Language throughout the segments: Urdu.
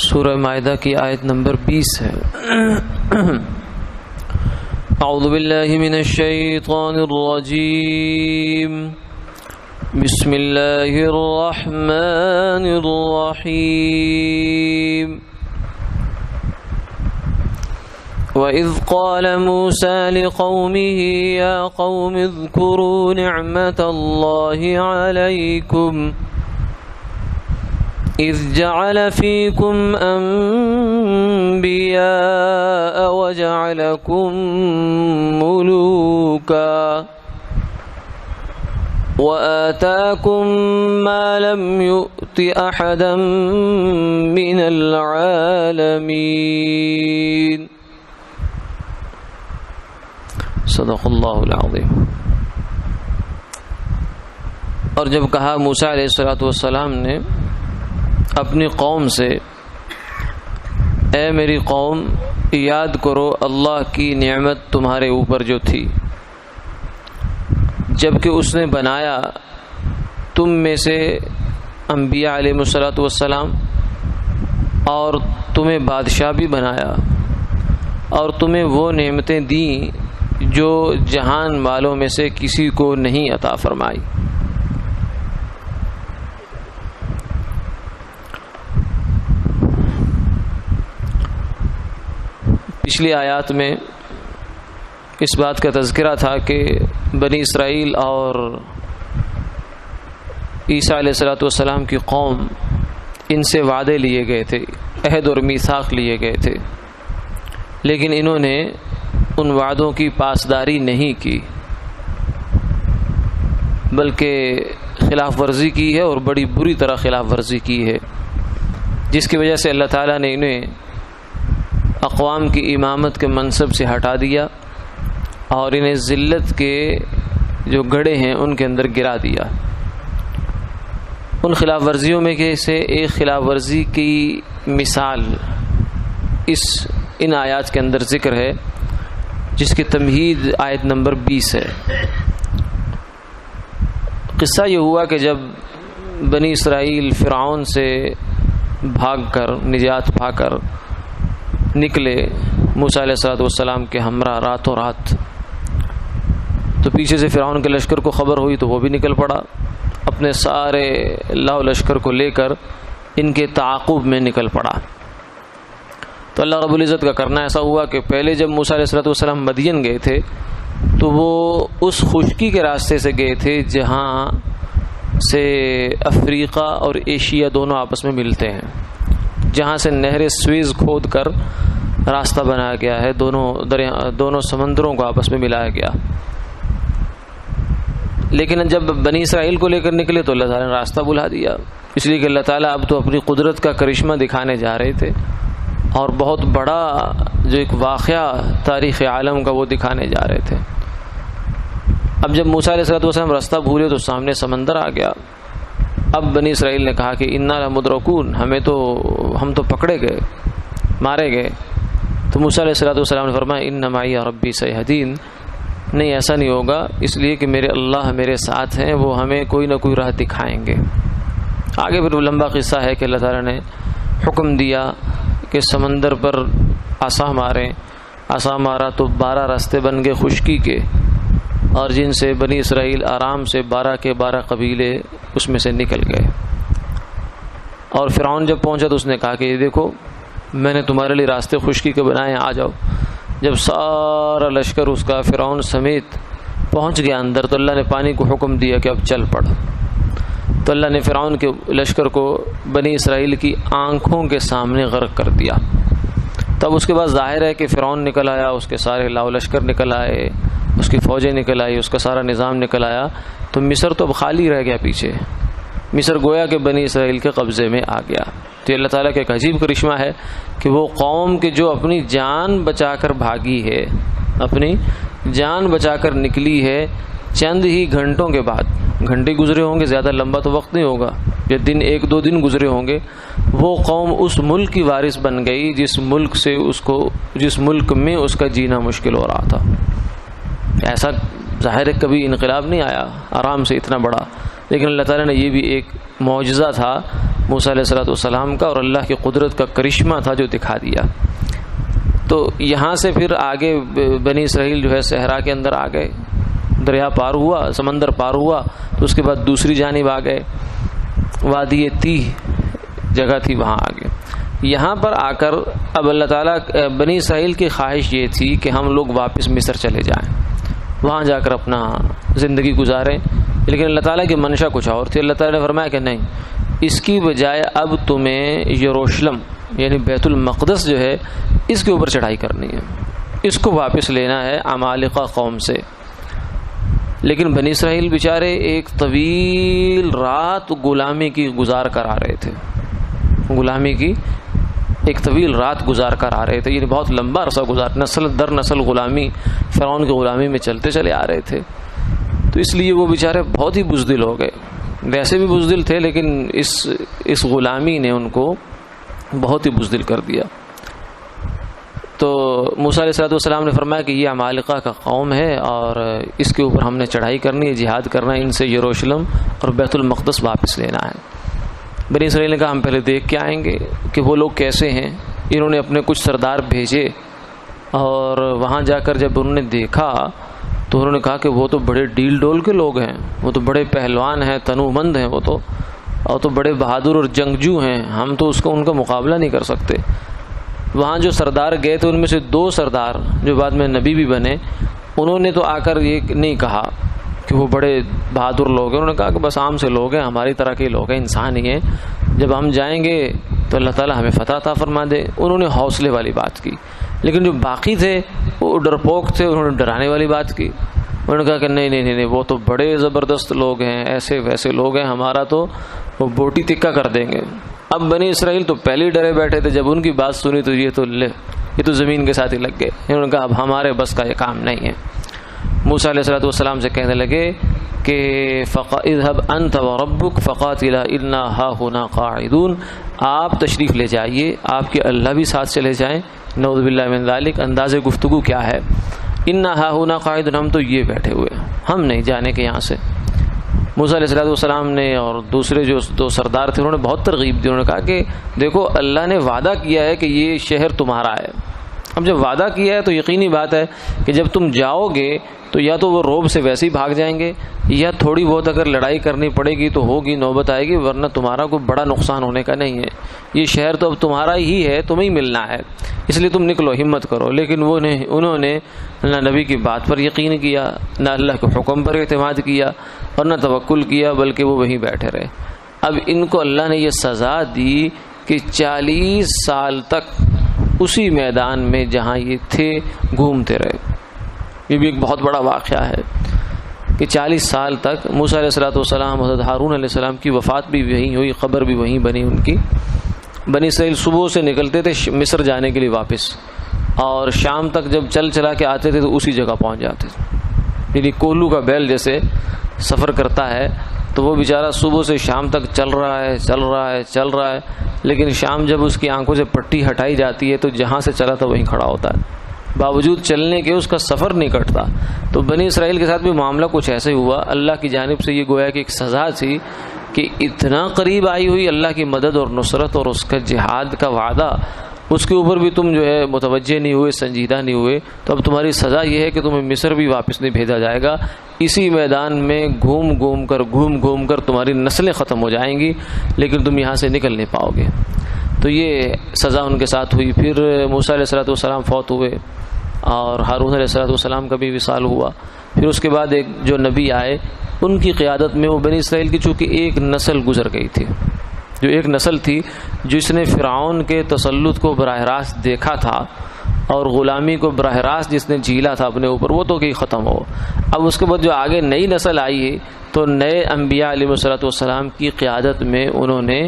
سورہ مائدہ کی آیت نمبر 20 ہے۔ اعوذ باللہ من الشیطان الرجیم، بسم اللہ الرحمن الرحیم۔ وَإِذْ قَالَ مُوسَى لِقَوْمِهِ يَا قَوْمِ اذْكُرُوا نِعْمَةَ اللَّهِ عَلَيْكُمْ إِذْ جَعَلَ فِيكُمْ أَنْبِيَاءَ وَجَعَلَكُمْ مُلُوكًا وَآتَاكُمْ مَا لَمْ يُؤْتِ أَحَدًا مِنَ الْعَالَمِينَ۔ صدق اللہ العظیم۔ اور جب کہا موسیٰ علیہ السلام نے اپنی قوم سے، اے میری قوم یاد کرو اللہ کی نعمت تمہارے اوپر جو تھی جب کہ اس نے بنایا تم میں سے انبیاء علیہ السلام اور تمہیں بادشاہ بھی بنایا اور تمہیں وہ نعمتیں دیں جو جہان والوں میں سے کسی کو نہیں عطا فرمائی۔ پچھلی آیات میں اس بات کا تذکرہ تھا کہ بنی اسرائیل اور عیسیٰ علیہ السلام کی قوم، ان سے وعدے لیے گئے تھے، عہد اور میثاق لیے گئے تھے، لیکن انہوں نے ان وعدوں کی پاسداری نہیں کی بلکہ خلاف ورزی کی ہے، اور بڑی بری طرح خلاف ورزی کی ہے، جس کی وجہ سے اللہ تعالیٰ نے انہیں اقوام کی امامت کے منصب سے ہٹا دیا اور انہیں ذلت کے جو گڑھے ہیں ان کے اندر گرا دیا۔ ان خلاف ورزیوں میں سے ایک خلاف ورزی کی مثال ان آیات کے اندر ذکر ہے، جس کی تمہید آیت نمبر 20 ہے۔ قصہ یہ ہوا کہ جب بنی اسرائیل فرعون سے بھاگ کر، نجات پا کر نکلے موسیٰ علیہ السلام کے ہمراہ راتوں رات، تو پیچھے سے فرعون کے لشکر کو خبر ہوئی تو وہ بھی نکل پڑا، اپنے سارے لاؤ لشکر کو لے کر ان کے تعاقب میں نکل پڑا۔ تو اللہ رب العزت کا کرنا ایسا ہوا کہ پہلے جب موسیٰ علیہ السلام مدین گئے تھے تو وہ اس خشکی کے راستے سے گئے تھے جہاں سے افریقہ اور ایشیا دونوں آپس میں ملتے ہیں، جہاں سے نہر سویز کھود کر راستہ بنایا گیا ہے، دونوں سمندروں کو آپس میں ملایا گیا۔ لیکن جب بنی اسرائیل کو لے کر نکلے تو اللہ تعالیٰ نے راستہ بھلا دیا، اس لیے کہ اللہ تعالیٰ اب تو اپنی قدرت کا کرشمہ دکھانے جا رہے تھے، اور بہت بڑا جو ایک واقعہ تاریخ عالم کا وہ دکھانے جا رہے تھے۔ اب جب موسیٰ علیہ السلام راستہ بھولے تو سامنے سمندر آ گیا۔ اب بنی اسرائیل نے کہا کہ انا لمدرکون، ہم تو پکڑے گئے، مارے گئے۔ تو موسیٰ علیہ السلام نے فرمایا ان معی ربی سیہدین، نہیں ایسا نہیں ہوگا، اس لیے کہ میرے اللہ میرے ساتھ ہیں، وہ ہمیں کوئی نہ کوئی راہ دکھائیں گے۔ آگے پھر لمبا قصہ ہے کہ اللہ تعالیٰ نے حکم دیا کہ سمندر پر عصا ماریں، عصا مارا تو 12 راستے بن گئے خشکی کے، اور جن سے بنی اسرائیل آرام سے 12 کے 12 قبیلے اس میں سے نکل گئے۔ اور فرعون جب پہنچا تو اس نے کہا کہ یہ دیکھو میں نے تمہارے لیے راستے خشکی کے بنائے ہیں، آ جاؤ۔ جب سارا لشکر اس کا فرعون سمیت پہنچ گیا اندر تو اللہ نے پانی کو حکم دیا کہ اب چل پڑ۔ تو اللہ نے فرعون کے لشکر کو بنی اسرائیل کی آنکھوں کے سامنے غرق کر دیا۔ تب اس کے بعد ظاہر ہے کہ فرعون نکل آیا، اس کے سارے لاؤ لشکر نکل آئے، اس کی فوجیں نکل آئی، اس کا سارا نظام نکل آیا، تو مصر تو اب خالی رہ گیا پیچھے۔ مصر گویا کہ بنی اسرائیل کے قبضے میں آ گیا۔ تو اللہ تعالیٰ کا ایک عجیب کرشمہ ہے کہ وہ قوم کہ جو اپنی جان بچا کر بھاگی ہے، اپنی جان بچا کر نکلی ہے، چند ہی گھنٹوں کے بعد، گھنٹے گزرے ہوں گے، زیادہ لمبا تو وقت نہیں ہوگا، یا دن 1-2 دن گزرے ہوں گے، وہ قوم اس ملک کی وارث بن گئی جس ملک میں اس کا جینا مشکل ہو رہا تھا۔ ایسا ظاہر ہے کبھی انقلاب نہیں آیا آرام سے اتنا بڑا، لیکن اللہ تعالیٰ نے یہ بھی ایک معجزہ تھا موسیٰ علیہ السلام کا اور اللہ کی قدرت کا کرشمہ تھا جو دکھا دیا۔ تو یہاں سے پھر آگے بنی اسرائیل جو ہے صحرا کے اندر آ گئے، دریا پار ہوا، سمندر پار ہوا، تو اس کے بعد دوسری جانب آ گئے، وادی تیہ جگہ تھی وہاں آ گئے۔ یہاں پر آ کر اب اللہ تعالیٰ بنی اسرائیل کی خواہش یہ تھی کہ ہم لوگ واپس مصر چلے جائیں، وہاں جا کر اپنا زندگی گزاریں، لیکن اللہ تعالیٰ کی منشا کچھ اور تھی۔ اللہ تعالیٰ نے فرمایا کہ نہیں، اس کی بجائے اب تمہیں یروشلم یعنی بیت المقدس جو ہے اس کے اوپر چڑھائی کرنی ہے، اس کو واپس لینا ہے عمالقہ قوم سے۔ لیکن بنی اسرائیل بیچارے ایک طویل رات غلامی کی گزار کر آ رہے تھے، غلامی کی ایک طویل رات گزار کر آ رہے تھے، یعنی بہت لمبا عرصہ گزار، نسل در نسل غلامی، فرعون کی غلامی میں چلتے چلے آ رہے تھے۔ تو اس لیے وہ بیچارے بہت ہی بزدل ہو گئے، ویسے بھی بزدل تھے لیکن اس غلامی نے ان کو بہت ہی بزدل کر دیا۔ تو موسیٰ علیہ السلام نے فرمایا کہ یہ عمالقہ کا قوم ہے اور اس کے اوپر ہم نے چڑھائی کرنی ہے، جہاد کرنا ہے، ان سے یروشلم اور بیت المقدس واپس لینا ہے۔ بنی اسرائیل نے کہا ہم پہلے دیکھ کے آئیں گے کہ وہ لوگ کیسے ہیں۔ انہوں نے اپنے کچھ سردار بھیجے اور وہاں جا کر جب انہوں نے دیکھا تو انہوں نے کہا کہ وہ تو بڑے ڈیل ڈول کے لوگ ہیں، وہ تو بڑے پہلوان ہیں، تنومند ہیں، وہ تو بڑے بہادر اور جنگجو ہیں، ہم تو ان کا مقابلہ نہیں کر سکتے۔ وہاں جو سردار گئے تھے ان میں سے 2 سردار جو بعد میں نبی بھی بنے، انہوں نے تو آ کر یہ نہیں کہا کہ وہ بڑے بہادر لوگ ہیں، انہوں نے کہا کہ بس عام سے لوگ ہیں، ہماری طرح کے لوگ ہیں، انسان ہی ہیں، جب ہم جائیں گے تو اللہ تعالیٰ ہمیں فتح عطا فرما دے۔ انہوں نے حوصلے والی بات کی، لیکن جو باقی تھے وہ ڈرپوک تھے، انہوں نے ڈرانے والی بات کی۔ انہوں نے کہا کہ نہیں، وہ تو بڑے زبردست لوگ ہیں، ایسے ویسے لوگ ہیں، ہمارا تو وہ بوٹی تکا کر دیں گے۔ اب بنی اسرائیل تو پہلے ہی ڈرے بیٹھے تھے، جب ان کی بات سنی تو یہ تو زمین کے ساتھ ہی لگ گئے۔ انہوں نے کہا اب ہمارے بس کا یہ کام نہیں ہے۔ موسیٰ علیہ السلام سے کہنے لگے کہ اذهب انت وربك فقاتلا انا هاهنا قاعدون، آپ تشریف لے جائیے، آپ کے اللہ بھی ساتھ چلے جائیں، نعوذ باللہ من ذلک۔ انداز گفتگو کیا ہے؟ انا هاهنا قاعدون، ہم تو یہ بیٹھے ہوئے، ہم نہیں جانے کے یہاں سے۔ موسیٰ علیہ السلام نے اور دوسرے جو 2 سردار تھے انہوں نے بہت ترغیب دی، انہوں نے کہا کہ دیکھو اللہ نے وعدہ کیا ہے کہ یہ شہر تمہارا ہے، اب جب وعدہ کیا ہے تو یقینی بات ہے کہ جب تم جاؤ گے تو یا تو وہ روب سے ویسے ہی بھاگ جائیں گے، یا تھوڑی بہت اگر لڑائی کرنی پڑے گی تو ہوگی، نوبت آئے گی، ورنہ تمہارا کوئی بڑا نقصان ہونے کا نہیں ہے، یہ شہر تو اب تمہارا ہی ہے، تمہیں ہی ملنا ہے، اس لیے تم نکلو، ہمت کرو۔ لیکن انہوں نے نہ نبی کی بات پر یقین کیا، نہ اللہ کے حکم پر اعتماد کیا اور نہ توکل کیا، بلکہ وہ وہیں بیٹھے رہے۔ اب ان کو اللہ نے یہ سزا دی کہ 40 سال تک اسی میدان میں جہاں یہ تھے گھومتے رہے۔ یہ بھی ایک بہت بڑا واقعہ ہے کہ 40 سال تک موسیٰ علیہ السلام، حضرت ہارون علیہ السلام کی وفات بھی وہیں ہوئی، قبر بھی وہیں بنی ان کی۔ بنی اسرائیل صبح سے نکلتے تھے مصر جانے کے لیے واپس، اور شام تک جب چلا کے آتے تھے تو اسی جگہ پہنچ جاتے تھے، یعنی کوہلو کا بیل جیسے سفر کرتا ہے تو وہ بیچارہ صبح سے شام تک چل رہا ہے، لیکن شام جب اس کی آنکھوں سے پٹی ہٹائی جاتی ہے تو جہاں سے چلا تھا وہیں کھڑا ہوتا ہے، باوجود چلنے کے اس کا سفر نہیں کٹتا۔ تو بنی اسرائیل کے ساتھ بھی معاملہ کچھ ایسے ہوا، اللہ کی جانب سے یہ گویا کہ ایک سزا تھی کہ اتنا قریب آئی ہوئی اللہ کی مدد اور نصرت اور اس کا جہاد کا وعدہ، اس کے اوپر بھی تم جو ہے متوجہ نہیں ہوئے، سنجیدہ نہیں ہوئے، تو اب تمہاری سزا یہ ہے کہ تمہیں مصر بھی واپس نہیں بھیجا جائے گا، اسی میدان میں گھوم گھوم کر تمہاری نسلیں ختم ہو جائیں گی، لیکن تم یہاں سے نکل نہیں پاؤ گے۔ تو یہ سزا ان کے ساتھ ہوئی۔ پھر موسیٰ علیہ السلام فوت ہوئے اور ہارون علیہ السلام کا بھی وصال ہوا۔ پھر اس کے بعد ایک جو نبی آئے ان کی قیادت میں وہ بنی اسرائیل کی چونکہ ایک نسل گزر گئی تھی، جو ایک نسل تھی جس نے فرعون کے تسلط کو براہ راست دیکھا تھا اور غلامی کو براہ راست جس نے جھیلا تھا اپنے اوپر، وہ تو کہ ختم ہو۔ اب اس کے بعد جو آگے نئی نسل آئی ہے تو نئے انبیاء علیہ السلام کی قیادت میں انہوں نے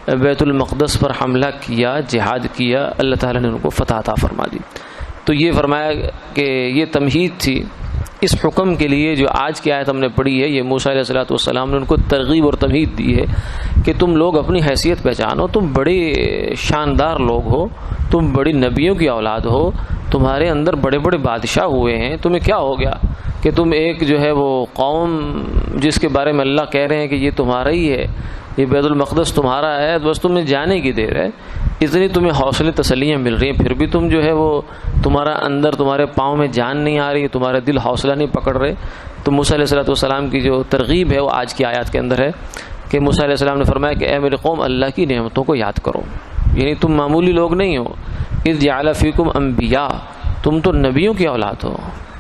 بیت المقدس پر حملہ کیا، جہاد کیا، اللہ تعالیٰ نے ان کو فتح عطا فرما دی۔ تو یہ فرمایا کہ یہ تمہید تھی اس حکم کے لیے جو آج کی آیت ہم نے پڑھی ہے، یہ موسیٰ علیہ السلام نے ان کو ترغیب اور تمہید دی ہے کہ تم لوگ اپنی حیثیت پہچانو، تم بڑے شاندار لوگ ہو، تم بڑی نبیوں کی اولاد ہو، تمہارے اندر بڑے بڑے بادشاہ ہوئے ہیں، تمہیں کیا ہو گیا کہ تم ایک جو ہے وہ قوم جس کے بارے میں اللہ کہہ رہے ہیں کہ یہ تمہارا ہی ہے، یہ بیت المقدس تمہارا ہے، بس تمہیں جانے کی دیر ہے، اتنی تمہیں حوصلے تسلیاں مل رہی ہیں، پھر بھی تم جو ہے وہ تمہارا اندر تمہارے پاؤں میں جان نہیں آ رہی، تمہارے دل حوصلہ نہیں پکڑ رہے۔ تو موسیٰ علیہ السلام کی جو ترغیب ہے وہ آج کی آیات کے اندر ہے کہ موسیٰ علیہ السلام نے فرمایا کہ اے میرے قوم، اللہ کی نعمتوں کو یاد کرو، یعنی تم معمولی لوگ نہیں ہو۔ اذ جعل فیکم انبیاء، تم تو نبیوں کی اولاد ہو،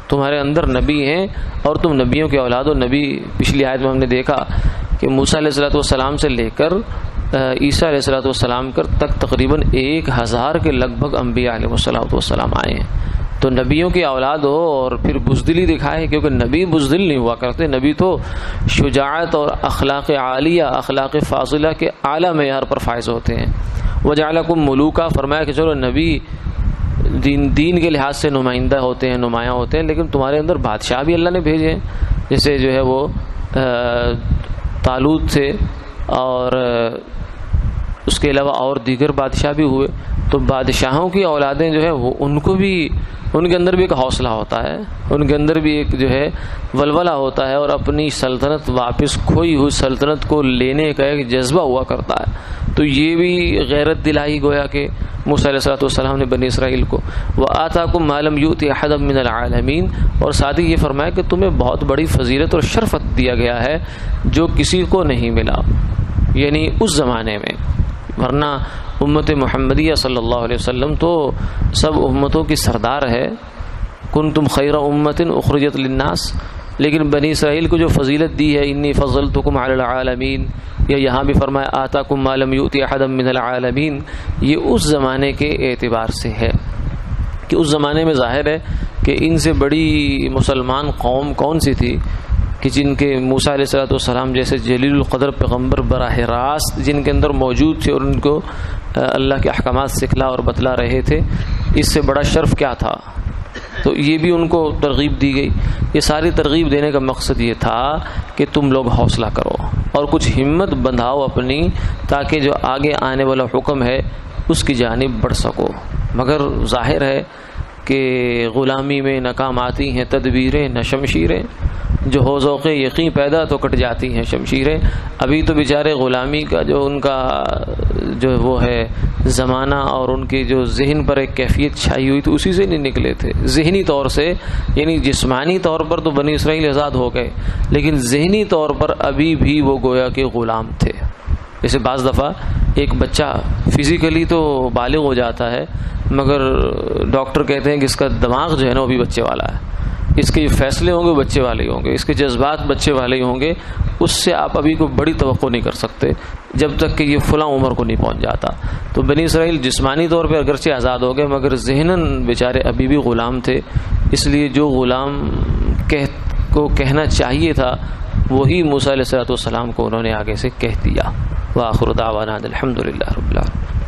تمہارے اندر نبی ہیں اور تم نبیوں کی اولاد ہو۔ نبی پچھلی آیت میں ہم نے دیکھا کہ موسیٰ علیہ السلام سے لے کر عیسیٰ علیہ السلام تک تقریباً 1000 کے لگ بھگ انبیاء علیہ السلام آئے ہیں۔ تو نبیوں کی اولاد ہو اور پھر بزدلی دکھائے، کیونکہ نبی بزدل نہیں ہوا کرتے، نبی تو شجاعت اور اخلاق عالیہ، اخلاق فاضلہ کے اعلیٰ معیار پر فائز ہوتے ہیں۔ وجعلکم ملوکا، فرمایا کہ چلو نبی دین کے لحاظ سے نمائندہ ہوتے ہیں، نمایاں ہوتے ہیں، لیکن تمہارے اندر بادشاہ بھی اللہ نے بھیجے ہیں، جیسے جو ہے وہ طالوت تھے اور اس کے علاوہ اور دیگر بادشاہ بھی ہوئے۔ تو بادشاہوں کی اولادیں جو ہے وہ ان کے اندر بھی ایک حوصلہ ہوتا ہے، ان کے اندر بھی ایک جو ہے ولولہ ہوتا ہے، اور اپنی سلطنت واپس کھوئی ہوئی سلطنت کو لینے کا ایک جذبہ ہوا کرتا ہے۔ تو یہ بھی غیرت دلائی گویا کہ موسیٰ علیہ السلام نے بنی اسرائیل کو۔ وَآتَاكُم مَا لَمْ يُؤْتِ أَحَدًا مِّنَ الْعَالَمِينَ، اور ساتھ ہی یہ فرمایا کہ تمہیں بہت بڑی فضیلت اور شرفت دیا گیا ہے جو کسی کو نہیں ملا، یعنی اس زمانے میں۔ ورنہ امت محمدیہ صلی اللہ علیہ وسلم تو سب امتوں کی سردار ہے، کنتم خیر امت اخرجت للناس، لیکن بنی اسرائیل کو جو فضیلت دی ہے، انی فضلتکم علی العالمین، یا یہاں بھی فرمایا آتاکم ما لم یؤت احدا من العالمین، یہ اس زمانے کے اعتبار سے ہے کہ اس زمانے میں ظاہر ہے کہ ان سے بڑی مسلمان قوم کون سی تھی کہ جن کے موسیٰ علیہ السلام جیسے جلیل القدر پیغمبر براہ راست جن کے اندر موجود تھے اور ان کو اللہ کے احکامات سکھلا اور بتلا رہے تھے، اس سے بڑا شرف کیا تھا؟ تو یہ بھی ان کو ترغیب دی گئی۔ یہ ساری ترغیب دینے کا مقصد یہ تھا کہ تم لوگ حوصلہ کرو اور کچھ ہمت بندھاؤ اپنی، تاکہ جو آگے آنے والا حکم ہے اس کی جانب بڑھ سکو۔ مگر ظاہر ہے کہ غلامی میں ناکام آتی ہیں تدبیریں نہ شمشیریں، جو ہو ذوق یقین پیدا تو کٹ جاتی ہیں شمشیریں۔ ابھی تو بیچارے غلامی کا جو ان کا جو وہ ہے زمانہ اور ان کی جو ذہن پر ایک کیفیت چھائی ہوئی تھی، اسی سے نہیں نکلے تھے ذہنی طور سے، یعنی جسمانی طور پر تو بنی اسرائیل آزاد ہو گئے، لیکن ذہنی طور پر ابھی بھی وہ گویا کہ غلام تھے۔ جیسے بعض دفعہ ایک بچہ فزیکلی تو بالغ ہو جاتا ہے، مگر ڈاکٹر کہتے ہیں کہ اس کا دماغ جو ہے نا وہ بھی بچے والا ہے، اس کے فیصلے ہوں گے بچے والے ہی ہوں گے، اس کے جذبات بچے والے ہی ہوں گے، اس سے آپ ابھی کوئی بڑی توقع نہیں کر سکتے جب تک کہ یہ فلاں عمر کو نہیں پہنچ جاتا۔ تو بنی اسرائیل جسمانی طور پہ اگرچہ آزاد ہو گئے، مگر ذہناً بیچارے ابھی بھی غلام تھے، اس لیے جو غلام کو کہنا چاہیے تھا وہی موسیٰ علیہ السلام کو انہوں نے آگے سے کہہ دیا۔ وآخر دعوانا الحمد للہ رب العالمین۔